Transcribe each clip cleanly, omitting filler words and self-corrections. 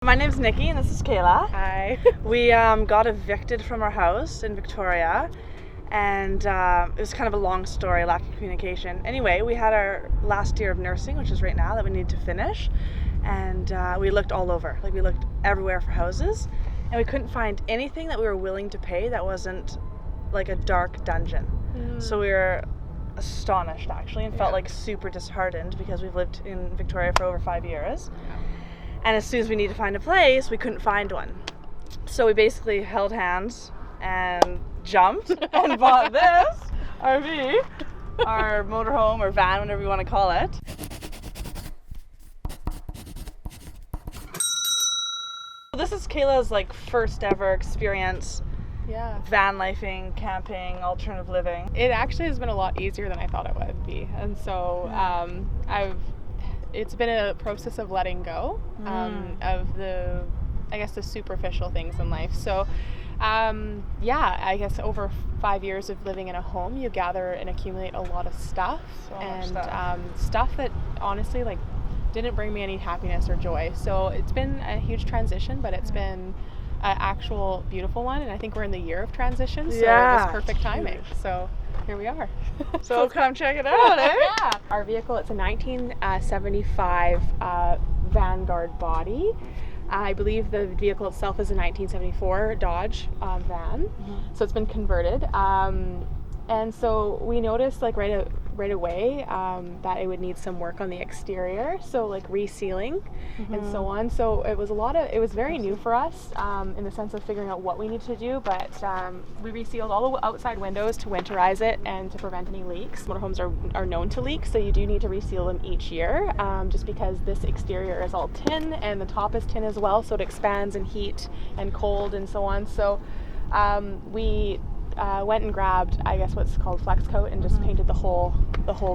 My name's Nikki and this is Kayla. Hi. We got evicted from our house in Victoria, and it was kind of a long story, lack of communication. Anyway, we had our last year of nursing, which is right now, that we need to finish, and we looked all over. Like, we looked everywhere for houses, and we couldn't find anything that we were willing to pay that wasn't like a dark dungeon. So we were astonished actually, and felt like super disheartened because we've lived in Victoria for over 5 years. And as soon as we needed to find a place, we couldn't find one. So we basically held hands and jumped and bought this RV, our motorhome or van, whatever you want to call it. This is Kayla's first ever experience. Van lifing, camping, alternative living. It actually has been a lot easier than I thought it would be, and so it's been a process of letting go of the superficial things in life. So I guess over 5 years of living in a home, you gather and accumulate a lot of stuff, stuff that honestly didn't bring me any happiness or joy. So it's been a huge transition, but it's been an actual beautiful one, and I think we're in the year of transition, so it was perfect timing. So here we are. So come check it out, eh? Yeah. Our vehicle, it's a 1975 Vanguard body. I believe the vehicle itself is a 1974 Dodge van. So it's been converted. And so we noticed right away that it would need some work on the exterior, so resealing and so on. So it was very new for us in the sense of figuring out what we need to do, but we resealed all the outside windows to winterize it and to prevent any leaks. Motorhomes are known to leak, so you do need to reseal them each year, just because this exterior is all tin and the top is tin as well, so it expands in heat and cold and so on. So we went and grabbed, I guess, what's called flex coat, and just painted the whole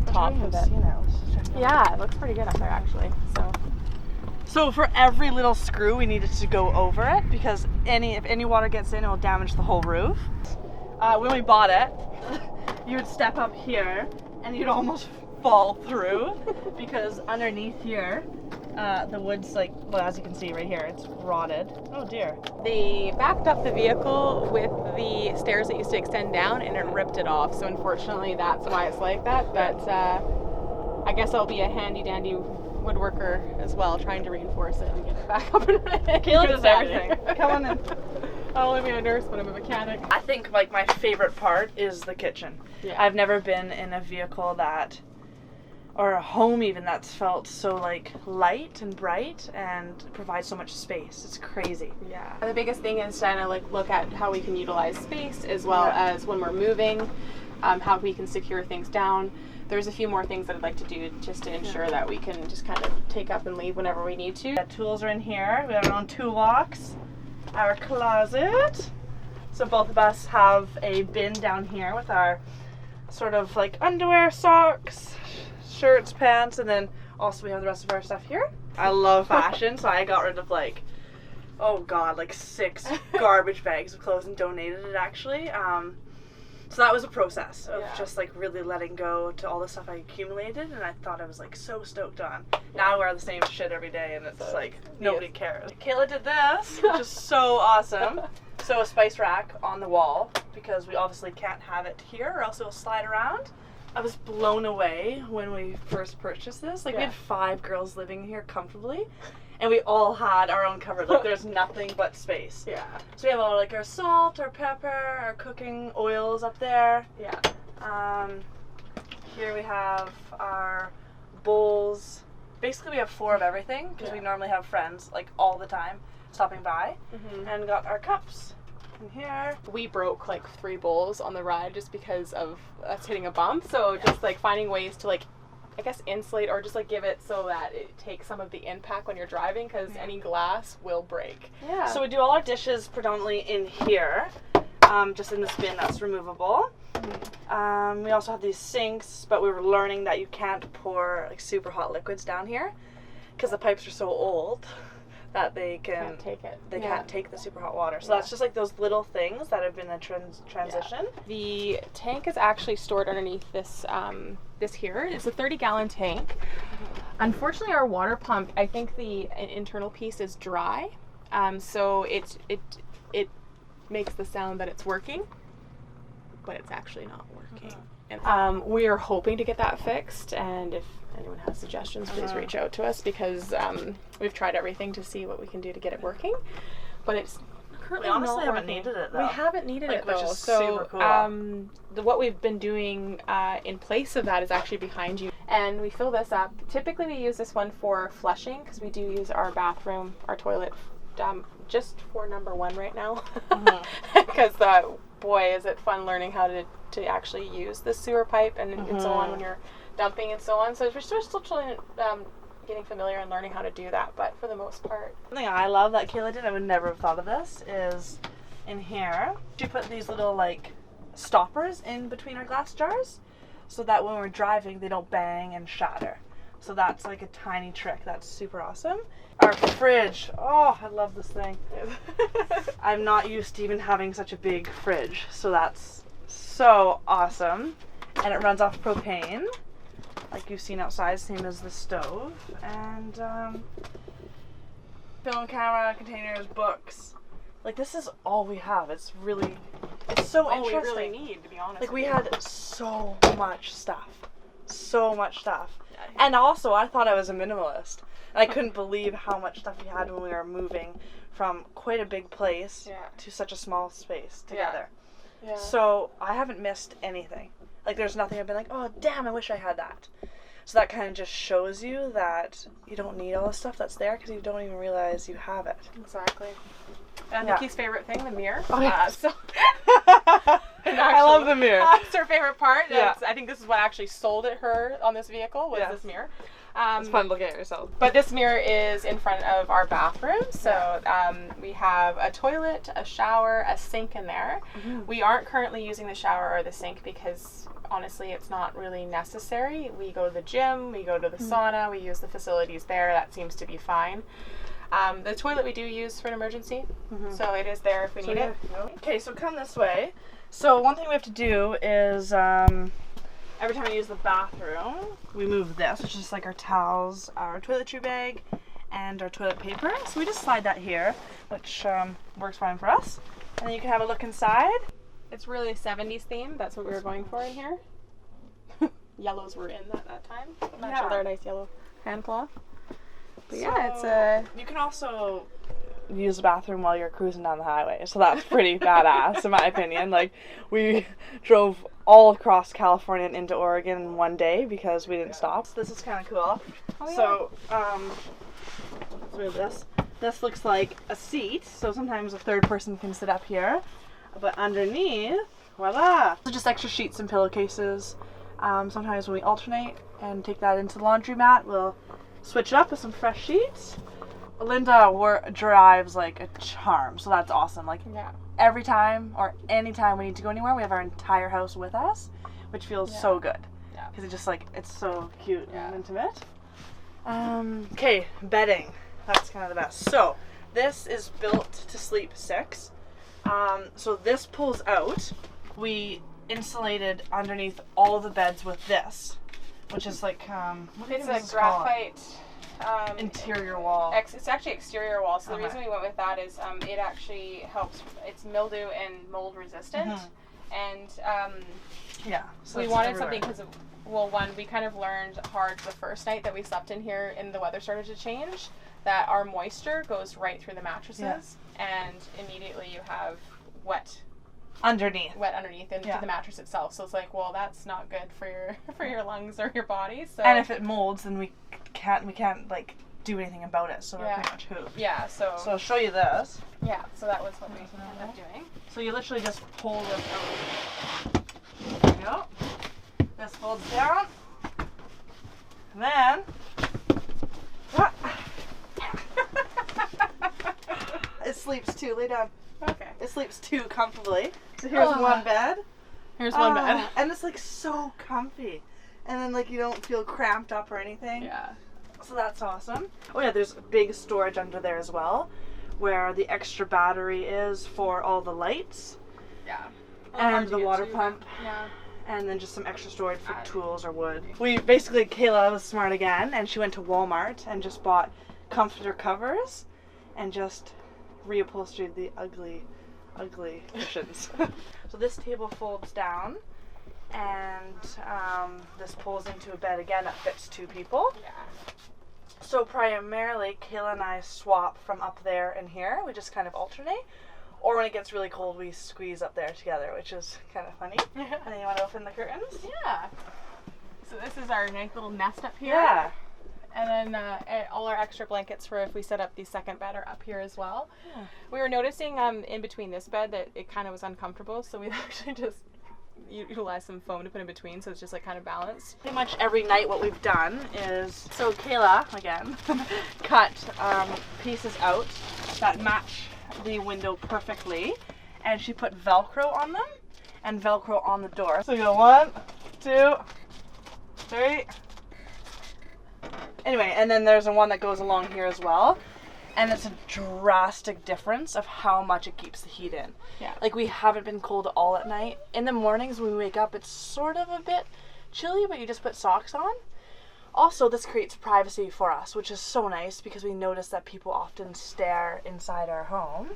top of it. Yeah, it looks pretty good up there actually. So for every little screw, we needed to go over it because if any water gets in, it will damage the whole roof. When we bought it, you would step up here and you'd almost fall through because underneath here, the wood's as you can see right here, it's rotted. Oh dear. They backed up the vehicle with the stairs that used to extend down, and it ripped it off. So unfortunately, that's why it's like that. But I guess I'll be a handy dandy woodworker as well, trying to reinforce it and get it back up and running. Kayla does everything. Come on in. I'll only be a nurse, but I'm a mechanic. I think my favorite part is the kitchen. Yeah. I've never been in a vehicle or a home even that's felt so light and bright and provides so much space. It's crazy. Yeah. And the biggest thing is trying to look at how we can utilize space as well as when we're moving, how we can secure things down. There's a few more things that I'd like to do just to ensure that we can just kind of take up and leave whenever we need to. The tools are in here. We have our own toolbox, our closet. So both of us have a bin down here with our sort of underwear, socks, shirts, pants, and then also we have the rest of our stuff here. I love fashion, so I got rid of 6 garbage bags of clothes and donated it actually. So that was a process of just really letting go to all the stuff I accumulated, and I thought I was so stoked on. Now I wear the same shit every day, and it's nobody cares. Kayla did this, which is so awesome. So a spice rack on the wall, because we obviously can't have it here or else it will slide around. I was blown away when we first purchased this. We had 5 girls living here comfortably, and we all had our own cupboard. There's nothing but space. Yeah. So we have all our salt, our pepper, our cooking oils up there. Yeah. Here we have our bowls. Basically, we have 4 of everything because we normally have friends all the time stopping by, and got our cups. In here. We broke 3 bowls on the ride just because of us hitting a bump, so just finding ways to I guess insulate or just give it so that it takes some of the impact when you're driving, because any glass will break. Yeah. So we do all our dishes predominantly in here, just in this bin that's removable. We also have these sinks, but we were learning that you can't pour super hot liquids down here because the pipes are so old that they can't take it. They can't take the super hot water. So that's just like those little things that have been a transition. Yeah. The tank is actually stored underneath this this here. It's a 30-gallon tank. Unfortunately, our water pump, I think the internal piece is dry, so it makes the sound that it's working, but it's actually not working. And, we are hoping to get that fixed, and if anyone has suggestions, please reach out to us, because we've tried everything to see what we can do to get it working, but it's currently we honestly not haven't working. needed it though. We haven't needed it though. Which is so super cool. What we've been doing in place of that is actually behind you, and we fill this up. Typically we use this one for flushing, because we do use our bathroom, our toilet, just for number one right now, because boy is it fun learning how to actually use the sewer pipe and so on when you're dumping and so on. So we're still trying, getting familiar and learning how to do that, but for the most part. Something I love that Kayla did, I would never have thought of this, is in here she put these little like stoppers in between our glass jars so that when we're driving they don't bang and shatter. So that's like a tiny trick that's super awesome. Our fridge, oh, I love this thing. I'm not used to even having such a big fridge, so that's so awesome. And it runs off propane, like you've seen outside, same as the stove. And film camera, containers, books. Like, this is all we have. It's so interesting. We really need, to be honest. Like, we had so much stuff. And also, I thought I was a minimalist. And I couldn't believe how much stuff we had when we were moving from quite a big place to such a small space together. Yeah. So I haven't missed anything. Like, there's nothing I've been like, oh, damn, I wish I had that. So that kind of just shows you that you don't need all the stuff that's there because you don't even realize you have it. Exactly. Nikki's favorite thing, the mirror. Oh, yeah. Actually, I love the mirror. That's her favorite part. Yeah. I think this is what actually sold her on this vehicle, was this mirror. It's fun looking at yourself. But this mirror is in front of our bathroom, so we have a toilet, a shower, a sink in there. We aren't currently using the shower or the sink because honestly it's not really necessary. We go to the gym, we go to the sauna, we use the facilities there. That seems to be fine. The toilet we do use for an emergency, so it is there if we need it. Okay, so come this way. So one thing we have to do is every time we use the bathroom, we move this, which is just like our towels, our toiletry bag, and our toilet paper. So we just slide that here, which works fine for us. And then you can have a look inside. It's really 70s themed. That's what we were going for in here. Yellows were in that time. I'm sure they're a nice yellow hand cloth. But it's you can also use the bathroom while you're cruising down the highway, so that's pretty badass in my opinion. Like, we drove all across California and into Oregon in one day because we didn't stop. So this is kind of cool. So let's move this. This looks like a seat, so sometimes a third person can sit up here, but underneath, voila, so just extra sheets and pillowcases. Sometimes when we alternate and take that into the laundromat, we'll switch it up with some fresh sheets. Linda drives like a charm, so that's awesome. Like, every time or anytime we need to go anywhere, we have our entire house with us, which feels so good. Because it's just like, it's so cute and intimate. Okay, bedding. That's kind of the best. So this is built to sleep 6. So this pulls out. We insulated underneath all of the beds with this, which is like it's a graphite interior wall. It's actually exterior wall. So the reason we went with that is it actually helps. It's mildew and mold resistant, and so we wanted something because one, we kind of learned hard the first night that we slept in here and the weather started to change, that our moisture goes right through the mattresses, and immediately you have wet underneath into the mattress itself. So it's like, well, that's not good for your lungs or your body. So, and if it molds, then we can't like do anything about it. So we're pretty much hooped. Yeah. So I'll show you this. Yeah. So that was what we ended up doing. So you literally just pull this out. There you go. This folds down. And then it sleeps too. Lay down. Okay. It sleeps too comfortably. So here's one bed. Here's one bed. And it's like so comfy. And then like you don't feel cramped up or anything. Yeah. So that's awesome. Oh yeah, there's big storage under there as well, where the extra battery is for all the lights. Yeah. And the water pump. Yeah. And then just some extra storage for tools or wood. Kayla was smart again, and she went to Walmart and just bought comforter covers and just reupholstered the ugly cushions. So this table folds down, and this pulls into a bed again that fits 2 people. Yeah. So primarily, Kayla and I swap from up there and here. We just kind of alternate. Or when it gets really cold, we squeeze up there together, which is kind of funny. And then you want to open the curtains? Yeah. So this is our nice little nest up here. Yeah. And then all our extra blankets for if we set up the second bed are up here as well. Yeah. We were noticing in between this bed that it kind of was uncomfortable, so we actually just utilized some foam to put in between, so it's just like kind of balanced. Pretty much every night what we've done is, so Kayla, again, cut pieces out that match the window perfectly, and she put Velcro on them and Velcro on the door. So you go 1, 2, 3. Anyway, and then there's one that goes along here as well, and it's a drastic difference of how much it keeps the heat in. Yeah. Like, we haven't been cold at all at night. In the mornings when we wake up, it's sort of a bit chilly, but you just put socks on. Also, this creates privacy for us, which is so nice because we notice that people often stare inside our home,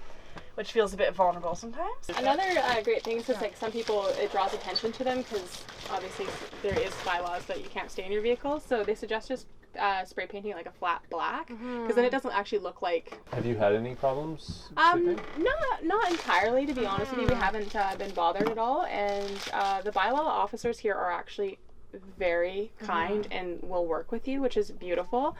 which feels a bit vulnerable sometimes. Another great thing is like some people, it draws attention to them because obviously there is bylaws that you can't stay in your vehicle, so they suggest just spray painting like a flat black because then it doesn't actually look like. Have you had any problems? Not entirely, to be honest with you. We haven't been bothered at all, and the bylaw officers here are actually very kind and will work with you, which is beautiful.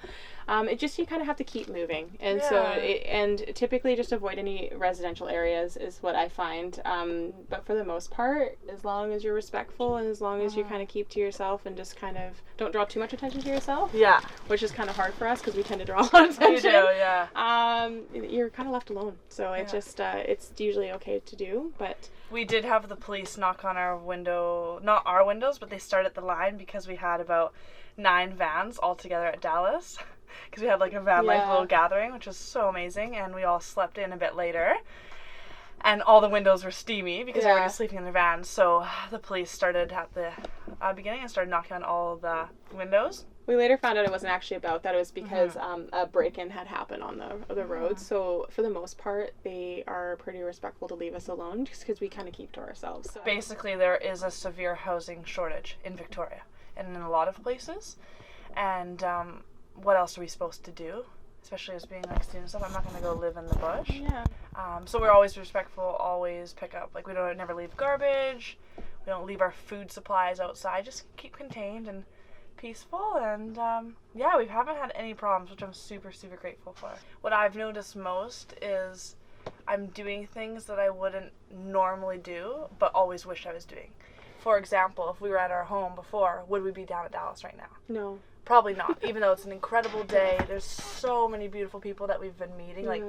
It just, you kind of have to keep moving, and and typically just avoid any residential areas is what I find, but for the most part, as long as you're respectful and as long as you kind of keep to yourself and just kind of don't draw too much attention to yourself, which is kind of hard for us because we tend to draw a lot of attention. You do, you're kind of left alone, so it just it's usually okay to do. But we did have the police knock on our window, not our windows, but they started the line because we had about 9 vans all together at Dallas. Because we had like a Vanlife little gathering, which was so amazing, and we all slept in a bit later. And all the windows were steamy because we were just sleeping in the vans. So the police started at the beginning and started knocking on all the windows. We later found out it wasn't actually about that. It was because a break-in had happened on the road. So for the most part, they are pretty respectful to leave us alone just because we kind of keep to ourselves. So. Basically, there is a severe housing shortage in Victoria and in a lot of places. And what else are we supposed to do? Especially as being like students and stuff. I'm not going to go live in the bush. Yeah. So we're always respectful, always pick up. Like, we don't never leave garbage. We don't leave our food supplies outside. Just keep contained and peaceful. And we haven't had any problems, which I'm super, super grateful for. What I've noticed most is I'm doing things that I wouldn't normally do, but always wish I was doing. For example, if we were at our home before, would we be down at Dallas right now? No. Probably not, even though it's an incredible day. There's so many beautiful people that we've been meeting. Like,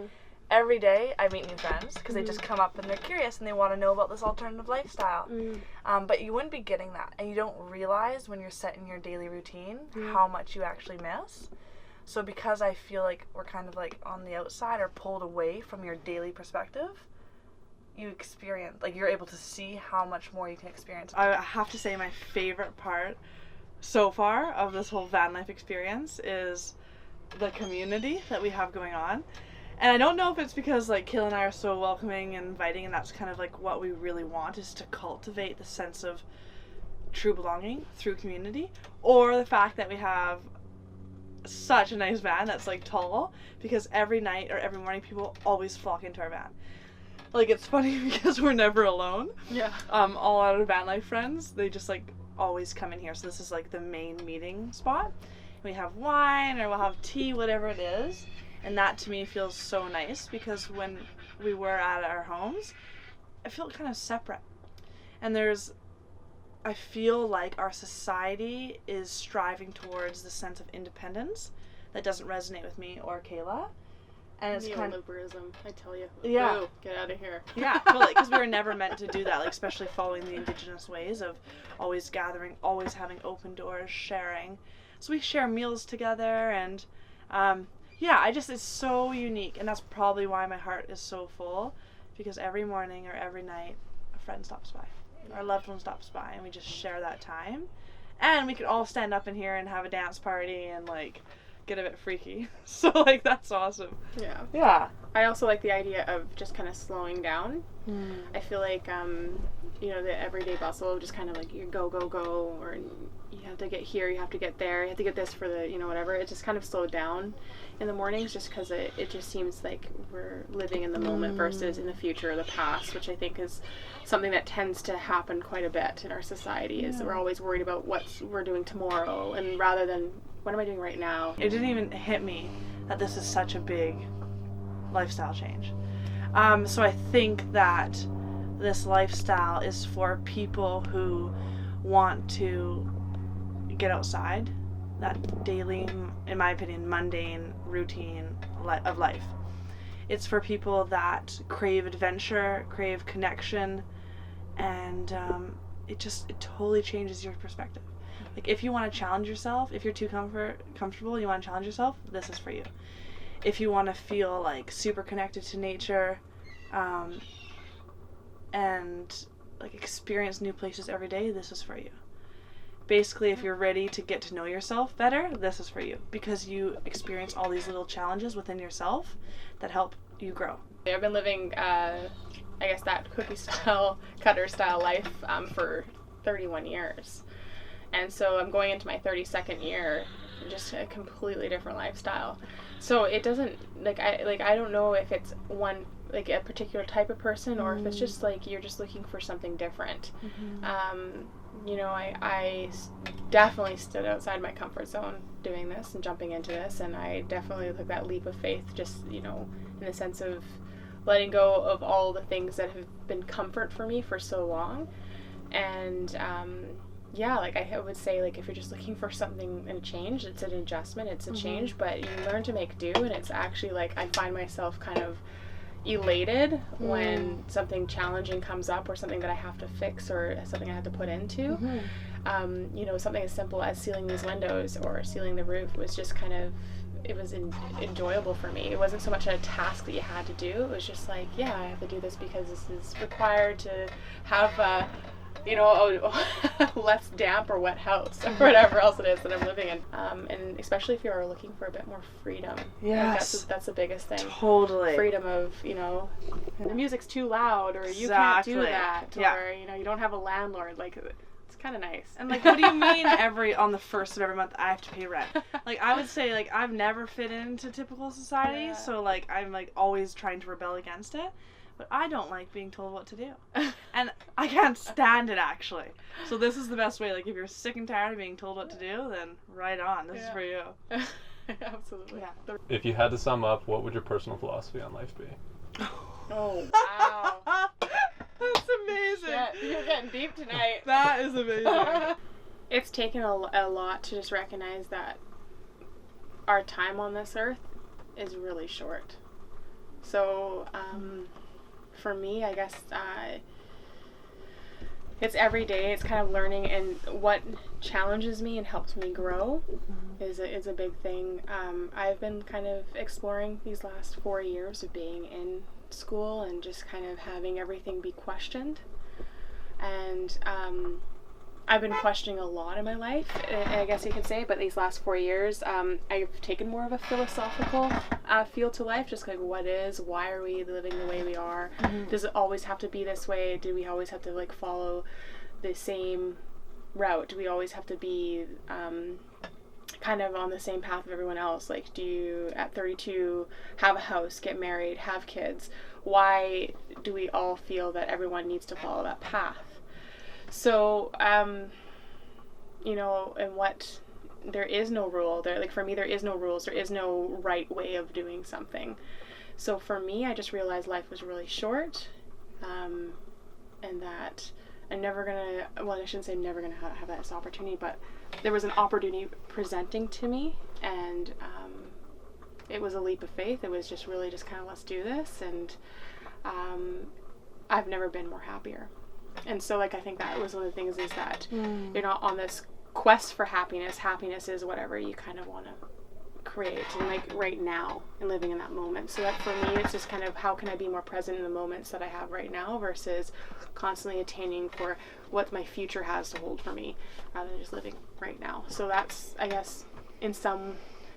every day I meet new friends because they just come up and they're curious and they want to know about this alternative lifestyle. But you wouldn't be getting that, and you don't realize when you're set in your daily routine how much you actually miss. So because I feel like we're kind of like on the outside or pulled away from your daily perspective, you experience, like, you're able to see how much more you can experience. I have to say my favorite part so far of this whole van life experience is the community that we have going on. And I don't know if it's because like Kayla and I are so welcoming and inviting, and that's kind of like what we really want, is to cultivate the sense of true belonging through community, or the fact that we have such a nice van that's like tall, because every night or every morning people always flock into our van. Like, it's funny because we're never alone. Yeah. All our van life friends, they just like always come in here. So this is like the main meeting spot. We have wine or we'll have tea, whatever it is. And that to me feels so nice, because when we were at our homes, I feel kind of separate. And I feel like our society is striving towards the sense of independence that doesn't resonate with me or Kayla. And it's kind of liberalism, I tell you. Yeah. Ooh, get out of here. Yeah, totally, because we were never meant to do that, like, especially following the Indigenous ways of always gathering, always having open doors, sharing. So we share meals together, and it's so unique, and that's probably why my heart is so full, because every morning or every night a friend stops by, our loved one stops by, and we just share that time, and we could all stand up in here and have a dance party and like get a bit freaky. So like that's awesome. Yeah. I also like the idea of just kind of slowing down. I feel like the everyday bustle, just kind of like you go, or you have to get here, you have to get there, you have to get this for the, whatever. It just kind of slowed down in the mornings, just because it just seems like we're living in the moment versus in the future or the past, which I think is something that tends to happen quite a bit in our society, is that we're always worried about what we're doing tomorrow, and rather than what am I doing right now. It didn't even hit me that this is such a big lifestyle change. So I think that this lifestyle is for people who want to get outside that daily, in my opinion, mundane routine of life. It's for people that crave adventure, crave connection, and it totally changes your perspective. Like if you want to challenge yourself, if you're too comfortable, you want to challenge yourself, this is for you. If you want to feel like super connected to nature, and like experience new places every day, this is for you. Basically, if you're ready to get to know yourself better, this is for you, because you experience all these little challenges within yourself that help you grow. I've been living, I guess, that cookie style, cutter style life for 31 years. And so I'm going into my 32nd year, just a completely different lifestyle. So it doesn't, I don't know if it's one, like a particular type of person, or if it's just like you're just looking for something different. I definitely stood outside my comfort zone doing this and jumping into this, and I definitely took that leap of faith, just, in the sense of letting go of all the things that have been comfort for me for so long. And I would say, like, if you're just looking for something and a change, it's an adjustment, it's a change, but you learn to make do, and it's actually like I find myself kind of elated when something challenging comes up, or something that I have to fix, or something I have to put into. Something as simple as sealing these windows or sealing the roof was just kind of, it was enjoyable for me. It wasn't so much a task that you had to do. It was just like, I have to do this because this is required to have less damp or wet house or whatever else it is that I'm living in. And especially if you're looking for a bit more freedom. Yes. That's the biggest thing. Totally. Freedom of, the music's too loud, or you can't do that, or, you don't have a landlord. Like, it's kind of nice. And like, what do you mean on the first of every month I have to pay rent? Like, I would say, like, I've never fit into typical society, so like I'm like always trying to rebel against it. But I don't like being told what to do. And I can't stand it, actually. So this is the best way. Like, if you're sick and tired of being told what to do, then right on. This is for you. Absolutely. Yeah. If you had to sum up, what would your personal philosophy on life be? Oh, wow. That's amazing. Shit, you're getting deep tonight. That is amazing. It's taken a lot to just recognize that our time on this earth is really short. So, for me, I guess it's every day. It's kind of learning, and what challenges me and helps me grow is a big thing. I've been kind of exploring these last 4 years of being in school and just kind of having everything be questioned. And I've been questioning a lot in my life, I guess you could say, but these last 4 years, I've taken more of a philosophical feel to life, just like what is, why are we living the way we are? Does it always have to be this way? Do we always have to like follow the same route? Do we always have to be kind of on the same path of everyone else? Like, do you at 32 have a house, get married, have kids? Why do we all feel that everyone needs to follow that path? So, and what, there is no rule there. Like, for me, there is no rules. There is no right way of doing something. So for me, I just realized life was really short, and that I'm never gonna, well, I shouldn't say never gonna have this opportunity, but there was an opportunity presenting to me, and it was a leap of faith. It was just really just kind of, let's do this, and I've never been more happier. And so, like, I think that was one of the things, is that you're not on this quest for happiness. Happiness is whatever you kind of want to create, and like right now and living in that moment. So that for me, it's just kind of how can I be more present in the moments that I have right now versus constantly attaining for what my future has to hold for me, rather than just living right now. So that's, I guess, in some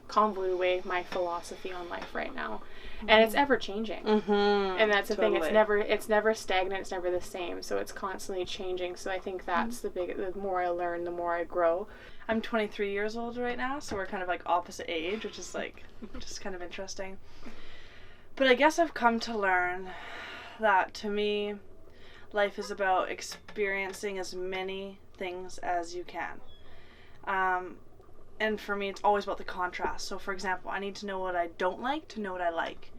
convoluted way, my philosophy on life right now. And it's ever changing. And that's the thing, it's never stagnant, it's never the same, so it's constantly changing. So I think that's the more I learn, the more I grow. I'm 23 years old right now, so we're kind of like opposite age, which is like just kind of interesting. But I guess I've come to learn that to me, life is about experiencing as many things as you can. And for me, it's always about the contrast. So for example, I need to know what I don't like to know what I like.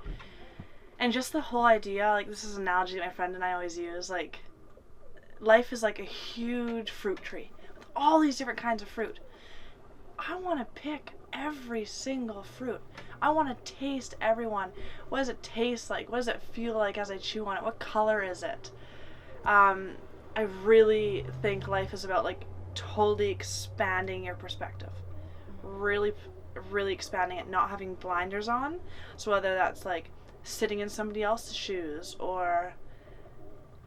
And just the whole idea, like this is an analogy that my friend and I always use, like life is like a huge fruit tree with all these different kinds of fruit. I want to pick every single fruit. I want to taste everyone. What does it taste like? What does it feel like as I chew on it? What color is it? I really think life is about like totally expanding your perspective. Really expanding it, not having blinders on. So whether that's like sitting in somebody else's shoes or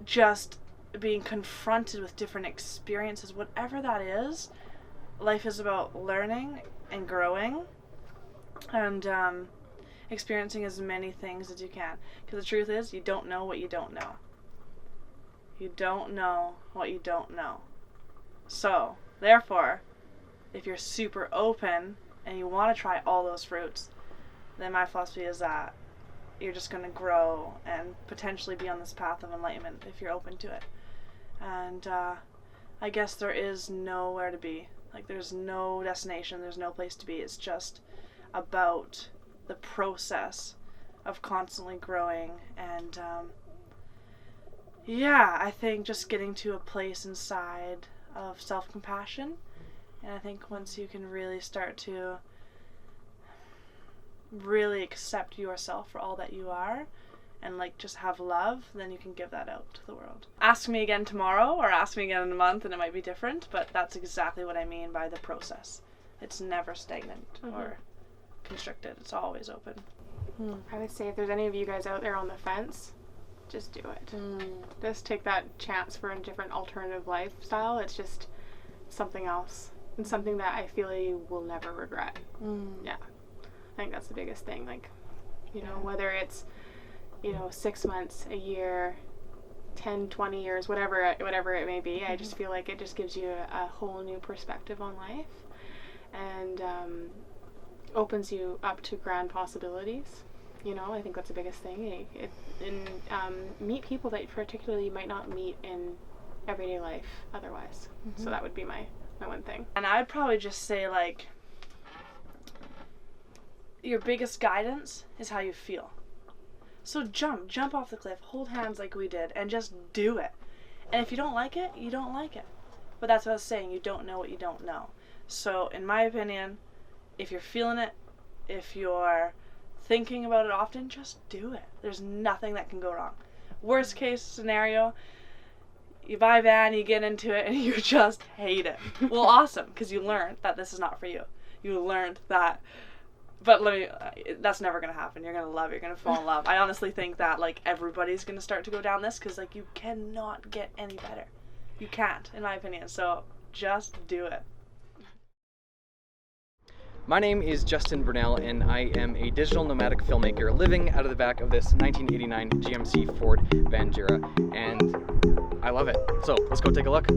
just being confronted with different experiences, whatever that is, life is about learning and growing and experiencing as many things as you can. Because the truth is, you don't know what you don't know. You don't know what you don't know. So, therefore, if you're super open and you want to try all those fruits, then my philosophy is that you're just going to grow and potentially be on this path of enlightenment if you're open to it. And I guess there is nowhere to be. Like, there's no destination, there's no place to be. It's just about the process of constantly growing. And I think just getting to a place inside of self-compassion. And I think once you can really start to really accept yourself for all that you are and like just have love, then you can give that out to the world. Ask me again tomorrow or ask me again in a month and it might be different, but that's exactly what I mean by the process. It's never stagnant or constricted. It's always open. I would say if there's any of you guys out there on the fence, just do it. Just take that chance for a different alternative lifestyle. It's just something else. And something that I feel you will never regret. Yeah. I think that's the biggest thing. Like, you know, whether it's, 6 months, a year, 10, 20 years, whatever it may be, I just feel like it just gives you a whole new perspective on life and opens you up to grand possibilities. I think that's the biggest thing. Meet people that particularly you might not meet in everyday life otherwise. So that would be my one thing. And I'd probably just say, like, your biggest guidance is how you feel. So jump off the cliff, hold hands like we did, and just do it. And if you don't like it, you don't like it. But that's what I was saying, you don't know what you don't know. So in my opinion, if you're feeling it, if you're thinking about it often, just do it. There's nothing that can go wrong. Worst case scenario, you buy a van, you get into it, and you just hate it. Well, awesome, because you learned that this is not for you. You learned that, but that's never going to happen. You're going to love it. You're going to fall in love. I honestly think that, like, everybody's going to start to go down this, because, like, you cannot get any better. You can't, in my opinion. So just do it. My name is Justin Burnell, and I am a digital nomadic filmmaker living out of the back of this 1989 GMC Ford Van Jura, and I love it. So let's go take a look.